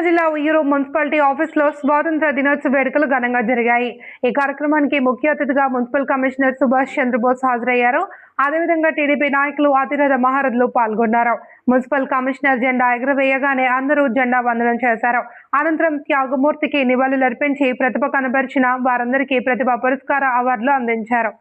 జిల్లా ఉయ్యూరు మున్సిపాలిటీ ఆఫీసులో స్వాతంత్ర దినోత్సవ వేడుకలు ఘనంగా జరిగాయి. ఈ కార్యక్రమానికి ముఖ్య అతిథిగా మున్సిపల్ కమిషనర్ సుభాష్ చంద్రబోస్ హాజరయ్యారు. అదేవిధంగా టీడీపీ నాయకులు, అతిరథ మహారథులు పాల్గొన్నారు. మున్సిపల్ కమిషనర్ జెండా ఎగురవేయగానే అందరూ జెండా వందనం చేశారు. అనంతరం త్యాగమూర్తికి నివాళులర్పించి ప్రతిభ కనబరిచిన వారందరికీ ప్రతిభా పురస్కార అవార్డులు అందించారు.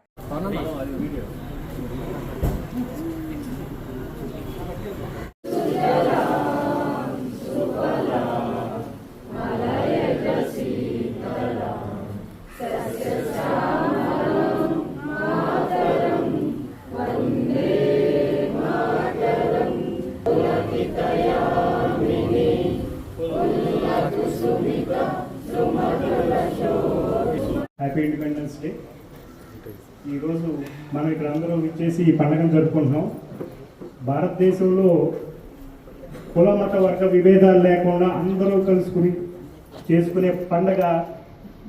Happy independence day. ఈరోజు మనం ఇక్కడ అందరం ఇచ్చేసి ఈ పండుగను జరుపుకుంటున్నాం. భారతదేశంలో కుల మత వర్గ విభేదాలు లేకుండా అందరూ కలుసుకుని చేసుకునే పండగ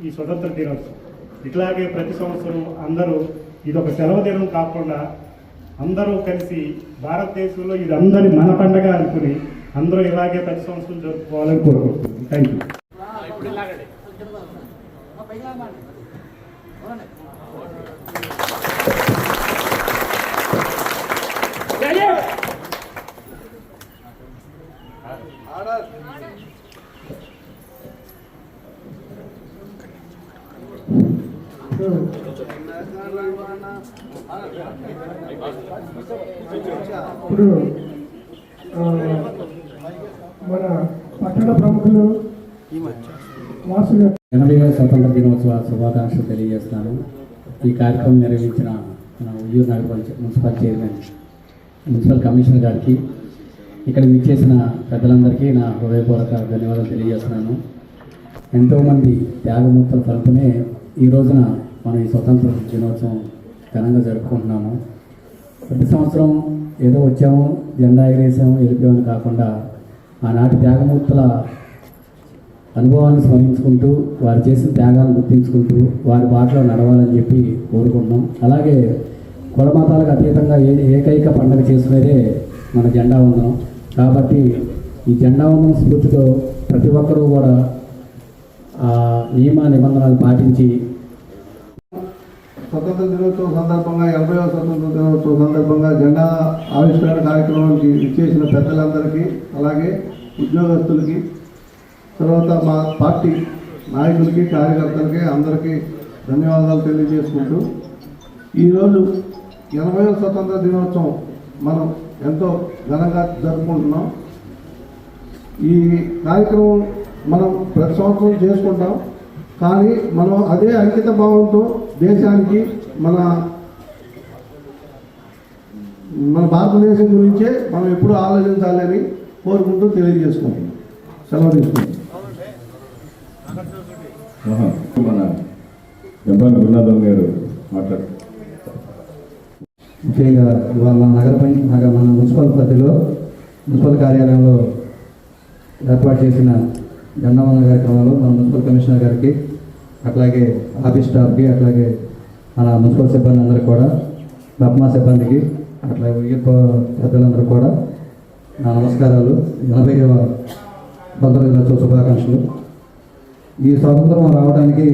ఈ స్వతంత్ర దినోత్సవం. ఇట్లాగే ప్రతి సంవత్సరం అందరూ ఇదొక సెలవు దినం కాకుండా అందరూ కలిసి భారతదేశంలో ఇది అందరి మన పండగ అనుకుని అందరూ ఇలాగే ప్రతి సంవత్సరం జరుపుకోవాలని కోరుకుంటున్నాం. Thank you. ఇప్పుడు మన పట్టణ ప్రముఖులు 80వ స్వతంత్ర దినోత్సవ శుభాకాంక్షలు తెలియజేస్తున్నాను. ఈ కార్యక్రమం నిర్వహించిన మన ఉయ్యూరు నగర మున్సిపల్ చైర్మన్, మున్సిపల్ కమిషనర్ గారికి, ఇక్కడ విచ్చేసిన పెద్దలందరికీ నా హృదయపూర్వక ధన్యవాదాలు తెలియజేస్తున్నాను. ఎంతోమంది త్యాగమూర్తుల ఫలితమే ఈ రోజున మనం ఈ స్వతంత్ర దినోత్సవం ఘనంగా జరుపుకుంటున్నాము. ప్రతి సంవత్సరం ఏదో వచ్చాము, జెండా ఎగరేసాము, వెళ్ళిపోయామని కాకుండా ఆనాటి త్యాగమూర్తుల అనుభవాన్ని స్మరించుకుంటూ, వారు చేసిన త్యాగాలను గుర్తించుకుంటూ వారి బాటలో నడవాలని చెప్పి కోరుకుంటున్నాం. అలాగే కుల మతాలకు అతీతంగా ఏకైక పండుగ చేసుకునేదే మన జెండా వందనం. కాబట్టి ఈ జెండా వందనం స్ఫూర్తితో ప్రతి ఒక్కరూ కూడా నియమ నిబంధనలు పాటించి స్వతంత్ర దినోత్సవం సందర్భంగా 80వ స్వతంత్ర దినోత్సవం సందర్భంగా జెండా ఆవిష్కరణ కార్యక్రమానికి ఇచ్చేసిన పెద్దలందరికీ, అలాగే ఉద్యోగస్తులకి, తర్వాత మా పార్టీ నాయకులకి, కార్యకర్తలకి అందరికీ ధన్యవాదాలు తెలియజేసుకుంటూ, ఈరోజు 80వ స్వతంత్ర దినోత్సవం మనం ఎంతో ఘనంగా జరుపుకుంటున్నాం. ఈ కార్యక్రమం మనం ప్రతి సంవత్సరం చేసుకుంటాం. కానీ మనం అదే అంకిత భావంతో దేశానికి, మన భారతదేశం గురించే మనం ఎప్పుడు ఆలోచించాలని కోరుకుంటూ తెలియజేసుకుంటున్నాం. సెలవు తీసుకుంటాం. మన జంపాల గురునాథం గారు మాట్లాడుతారు. ముఖ్యంగా ఇవాళ మన మున్సిపల్ పరిధిలో మున్సిపల్ కార్యాలయంలో ఏర్పాటు చేసిన జెండా వందన కార్యక్రమంలో మన మున్సిపల్ కమిషనర్ గారికి, అట్లాగే ఆఫీస్ స్టాఫ్కి, అట్లాగే మన మున్సిపల్ సిబ్బంది అందరికీ కూడా, బప్మా సిబ్బందికి, అట్లాగే ఉయ్యూరు పెద్దలందరూ కూడా నా నమస్కారాలు. 80వ స్వతంత్ర దినోత్సవ శుభాకాంక్షలు. ఈ స్వాతంత్రం రావడానికి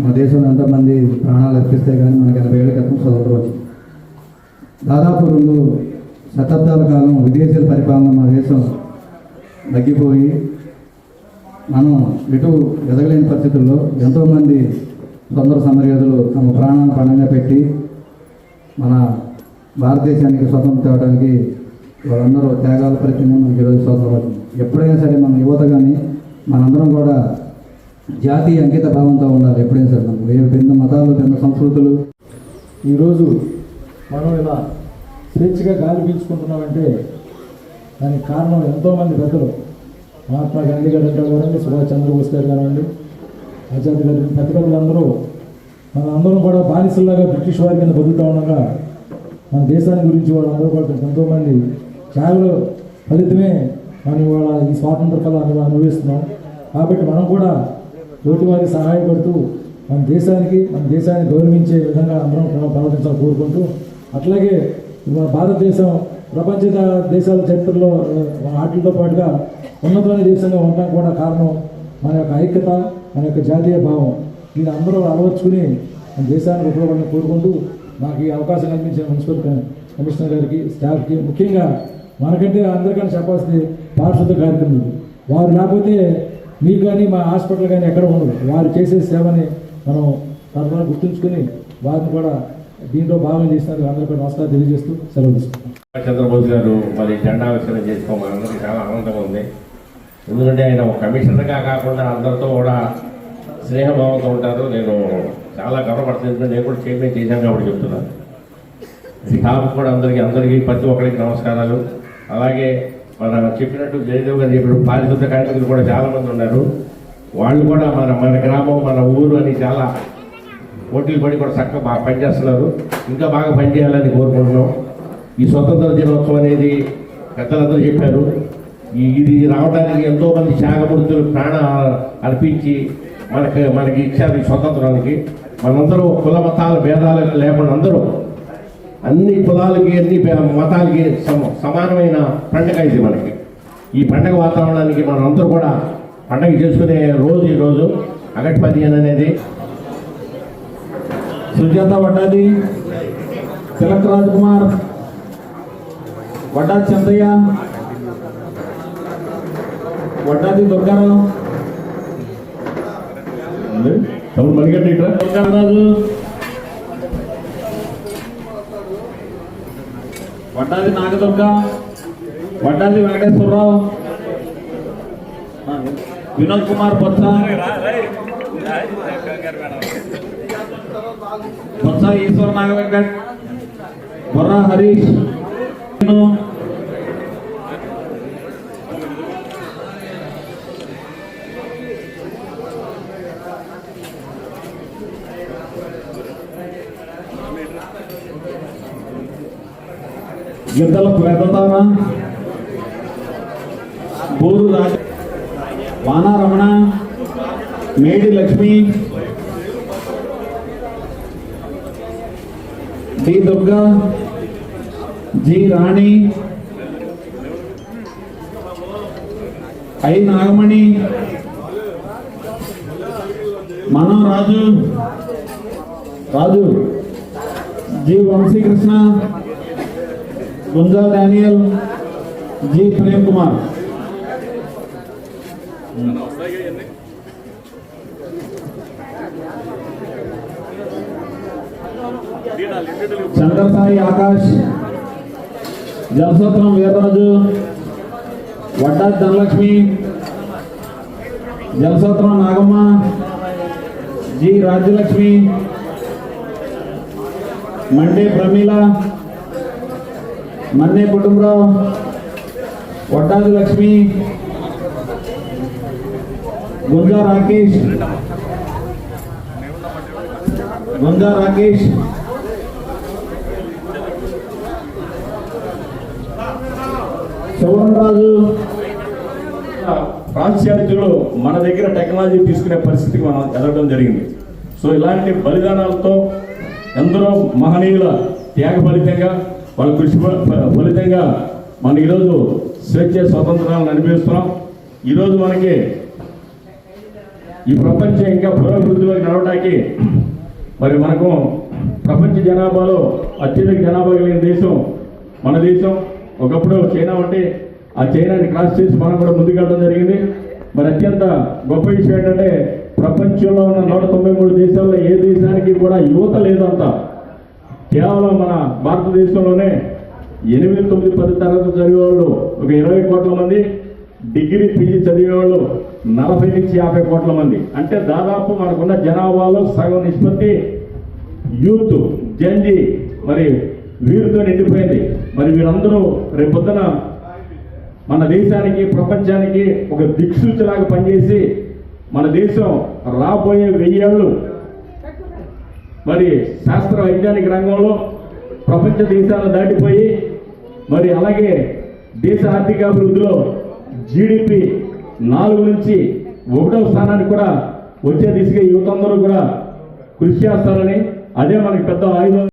మన దేశంలో ఎంతోమంది ప్రాణాలు అర్పిస్తే కానీ మనకి 80 ఏళ్ళ క్రితం స్వతంత్రం వచ్చింది. దాదాపు 2 శతాబ్దాల కాలం విదేశీయుల పరిపాలన మన దేశం తగ్గిపోయి మనం ఎటు ఎదగలేని పరిస్థితుల్లో ఎంతోమంది స్వతంత్ర సమరయోధులు తమ ప్రాణాలను పణంగా పెట్టి మన భారతదేశానికి స్వతంత్రం తేవడానికి వాళ్ళందరూ త్యాగాల ఫలితంగా మనకి ఈరోజు స్వతంత్రం వచ్చింది. ఎప్పుడైనా సరే మన యువత కానీ మనందరం కూడా జాతీయ అంకిత భావంతో ఉండాలి. ఎప్పుడైనా సరే మనం భిన్న మతాలు, భిన్న సంస్కృతులు. ఈరోజు మనం ఇలా స్వేచ్ఛగా గాలి పీల్చుకుంటున్నామంటే దానికి కారణం ఎంతోమంది పెద్దలు. మహాత్మా గాంధీ గారు కానివ్వండి, సుభాష్ చంద్రబోస్ గారు కానివ్వండి, ఆజాద్ గారు, ప్రతిపక్షులందరూ అందరం కూడా బానిసల్లాగా బ్రిటిష్ వారి కింద బతుకుతూ ఉండగా మన దేశాన్ని గురించి వాళ్ళందరూ కూడా ఎంతోమంది త్యాగాల ఫలితమే మనం ఇవాళ ఈ స్వాతంత్ర ఫలాన్ని అనుభవిస్తున్నాం. కాబట్టి మనం కూడా తోటి వారికి సహాయపడుతూ మన దేశాన్ని గౌరవించే విధంగా అందరం ప్రవర్తించాలని కోరుకుంటూ, అట్లాగే మన భారతదేశం ప్రపంచ దేశాల చరిత్రలో వాటితో పాటుగా ఉన్నతమైన దేశంగా ఉండడం కూడా కారణం మన యొక్క ఐక్యత, మన యొక్క జాతీయ భావం. దీన్ని అందరూ అలవర్చుకుని మన దేశానికి ఉపయోగపడాలని కోరుకుంటూ నాకు ఈ అవకాశం కల్పించిన మున్సిపల్ కమిషనర్ గారికి, స్టాఫ్కి, ముఖ్యంగా మనకంటే అందరికన్నా చెప్పాల్సింది పారిశుద్ధ కార్యక్రమాలు. వారు లేకపోతే మీకు కానీ మా హాస్పిటల్ కానీ ఎక్కడ ఉండదు. వారు చేసే సేవని మనం తరఫున గుర్తుంచుకొని వారిని కూడా దీంట్లో భాగం చేసినందుకు అందరికీ నమస్కారం తెలియజేస్తూ సెలవు తీసుకుంటాం. చంద్రబోస్ గారు మరి జెండా ఆవిష్కరణ చేసుకోమని అందరికీ చాలా ఆనందంగా ఉంది. ఎందుకంటే ఆయన ఒక కమిషనర్గా కాకుండా అందరితో కూడా స్నేహభావంతో ఉంటారు. నేను చాలా గర్వపడుతుంది. నేను కూడా చైర్మన్ చేశాను కాబట్టి చెప్తున్నాను. స్టాఫ్ కూడా అందరికీ ప్రతి ఒక్కరికి నమస్కారాలు. అలాగే మన చెప్పినట్టు జయదేవ్ గారు చెప్పినట్టు పారిశుద్ధ కార్మికులు కూడా చాలామంది ఉన్నారు. వాళ్ళు కూడా మన గ్రామం, మన ఊరు అని చాలా పోటీలు పడి కూడా చక్కగా బాగా పనిచేస్తున్నారు. ఇంకా బాగా పనిచేయాలని కోరుకుంటున్నాం. ఈ స్వతంత్ర దినోత్సవం అనేది పెద్దలందరూ చెప్పారు. ఇది రావడానికి ఎంతోమంది త్యాగమూర్తులు ప్రాణ అర్పించి మనకి ఇచ్చారు. ఈ స్వతంత్రానికి మనందరూ కుల మతాల భేదాలు లేకుండా అందరూ అన్ని కులాలకి, అన్ని మతాలకి సమానమైన పండుగ ఇది మనకి. ఈ పండుగ వాతావరణానికి మనం అందరూ కూడా పండుగ చేసుకునే రోజు ఈరోజు ఆగస్టు 15 అనేది. సుజాత వడ్డాది, తిలక్ రాజ్ కుమార్, వడ్డాది చంద్రయ్య, వడ్డాది దుర్గారావు, మణిగడ్డ ఇక్కడ Durgaraju, Vaddadi Nagadurga, Vaddadi Venkateswararao, Vinod Kumar Botsa, Botsa Eshwar Naga Venkat, Borra Harish, Giddala Peddatara, Boru Raja, Vana Ramana, Medi Lakshmi, D Durga, G Rani, I Nagamani, Mano Raju, G Vamsikrishna, Gunja Daniel, G Prem Kumar. Chandrasai Akash, Jalasatram Veerraju, Vadda Dhanalakshmi, Jalasatram Nagamma, G Rajyalakshmi, Mande Pramila, Manne Kutumbarao, Vaddadi Lakshmi, Gunja Rakesh, Suvarnaraju. పాశ్చాత్యులు మన దగ్గర టెక్నాలజీ తీసుకునే పరిస్థితికి మనం ఎదగడం జరిగింది. సో ఇలాంటి బలిదానాలతో ఎందరో మహనీయుల త్యాగ ఫలితంగా, వాళ్ళ కృషి ఫలితంగా మనం ఈరోజు స్వేచ్ఛ స్వతంత్రాలను అనుభవిస్తున్నాం. ఈరోజు మనకి ఈ ప్రపంచం ఇంకా పురోభివృద్ధిలోకి నడవడానికి మరి మనకు ప్రపంచ జనాభాలో అత్యధిక జనాభా కలిగిన దేశం మన దేశం. ఒకప్పుడు చైనా ఉంటే ఆ చైనాని క్రాస్ చేసి మనం కూడా ముందుకెళ్ళడం జరిగింది. మరి అత్యంత గొప్ప విషయం ఏంటంటే ప్రపంచంలో ఉన్న 193 దేశాల్లో ఏ దేశానికి కూడా యువత లేదంతా. కేవలం మన భారతదేశంలోనే 8, 9, 10 తరగతి చదివేవాళ్ళు ఒక 20 కోట్ల మంది, డిగ్రీ పీజీ చదివేవాళ్ళు 40 నుంచి 50 కోట్ల మంది. అంటే దాదాపు మనకున్న జనాభాలో సగం నిష్పత్తి యూత్, జంజీ మరి వీరితో నిండిపోయింది. మరి వీరందరూ రేపొద్దున మన దేశానికి, ప్రపంచానికి ఒక దిక్సూచిలాగా పనిచేసి మన దేశం రాబోయే 1000 ఏళ్ళు మరి శాస్త్ర వైజ్ఞానిక రంగంలో ప్రపంచ దేశాలను దాటిపోయి మరి అలాగే దేశ ఆర్థికాభివృద్ధిలో జీడిపి 4 నుంచి 1వ స్థానానికి కూడా వచ్చే దిశగా యువత అందరూ కూడా కృషి చేస్తారని, అదే మనకి పెద్ద ఆయుధం.